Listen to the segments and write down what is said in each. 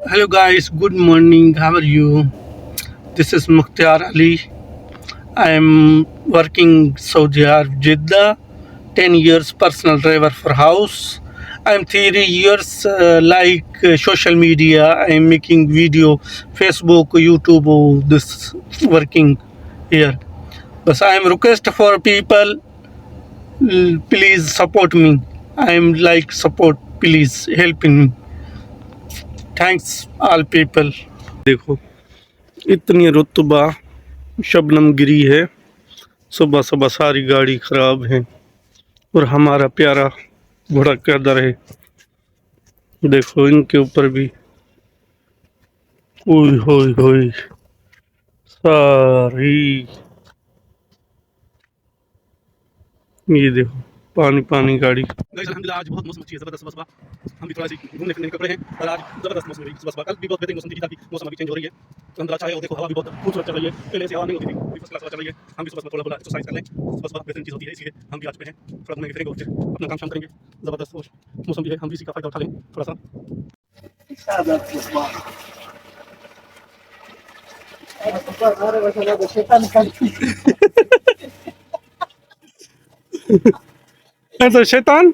Hello guys, good morning. How are you? This is Mukhtar Ali. I am working Saudi Arabia, Jeddah. 10 years personal driver for house. I am 3 years social media. I am making video, Facebook, YouTube. This working here. But I am request for people. Please support me. I am like support. Please helping me. Thanks all people. देखो इतनी रुतबा शबनम गिरी है, सुबह सुबह सारी गाड़ी खराब है और हमारा प्यारा घोड़ा कदर है। देखो इनके ऊपर भी ओए होए होए सारी, ये देखो पानी पानी गाड़ी। अल्हम्दुलिल्लाह आज बहुत मौसम अच्छी है, जबरदस्त सुबह सुबह हम भी थोड़ा सी घूमने फिरने निकल पड़े हैं और आज जबरदस्त मौसम है सुबह सुबह। कल भी बहुत बेहतरीन मौसम थी, ताकि मौसम अभी चेंज हो रही है तो अंदर अच्छा है। और देखो हवा भी बहुत खूबसूरत चल रही है, पहले से हवा नहीं होती थी, फर्स्ट क्लास हवा चल रही है। हम भी सुबह सुबह थोड़ा एक्सरसाइज कर लें, सुबह सुबह बेहतरीन चीज़ होती है, इसलिए हम भी आज पे हैं। थोड़ा घूमेंगे फिरेंगे और फिर अपना काम शाम करेंगे। जबरदस्त और मौसम भी है, हम भी इसी का फायदा उठा लें थोड़ा सा। तो शैतान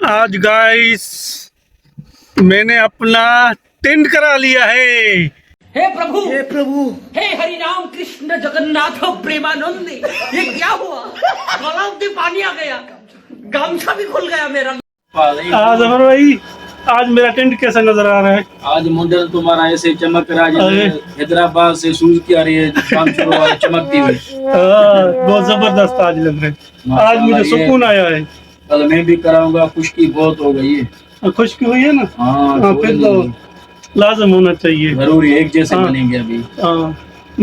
आज गाइस मैंने अपना टेंट करा लिया है। हे प्रभु हे हरि राम कृष्ण जगन्नाथ प्रेमानंद, ये क्या हुआ? गलाव में पानी आ गया, गामछा भी खुल गया मेरा। आज अमर भाई, आज मेरा टेंट कैसा नजर आ रहा है? आज मॉडल तुम्हारा ऐसे चमक रहा है, हैदराबाद से सूज की आ रही है, चमकती हुई। बहुत जबरदस्त आज लग रहे हैं। आज मुझे सुकून आया है। कल मैं भी कराऊंगा, खुशकी बहुत हो गई है। खुशकी हुई है ना? हाँ फिर तो लाजम होना चाहिए, जरूरी एक जैसे बनेंगे। अभी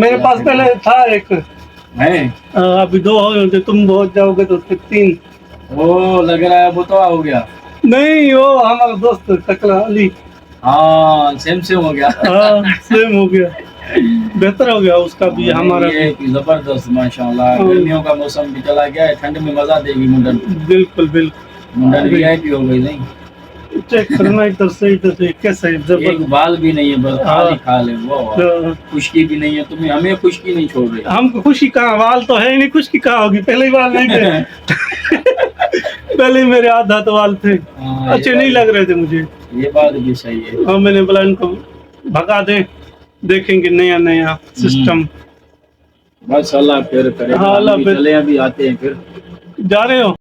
मेरे पास पहले था एक है, अभी 2 हो गए, तुम बहुत जाओगे तो फिर 3। वो लग रहा है वो तो हो गया। नहीं, वो हमारा दोस्त टकला अली। हाँ सेम हो गया। सेम हो गया, बेहतर हो गया उसका भी हमारा भी। जबरदस्त माशाल्लाह। गर्मियों का मौसम भी चला गया है, ठंड में मजा देगी मुंडन। बिल्कुल बिल्कुल, मुंडन वीआईपी हो गई। नहीं चेक करना इधर से कैसा है, एक बाल भी नहीं है, बस खाली खाल है। वो खुशकी भी नहीं है, तुम्हें हमें खुशकी नहीं छोड़ रही। हमको खुशी कहाँ, बाल तो है ही नहीं, खुशकी कहाँ होगी? पहले ही बाल नहीं थे। पहले ही मेरे आधा तो बाल थे, अच्छे नहीं लग रहे थे मुझे। ये बात भी सही है। और मैंने बोला इनको भगा दे, देखेंगे नया नया सिस्टम। बस अल्लाह फिर करे। हाँ अल्लाह, चले अभी आते हैं। फिर जा रहे हो?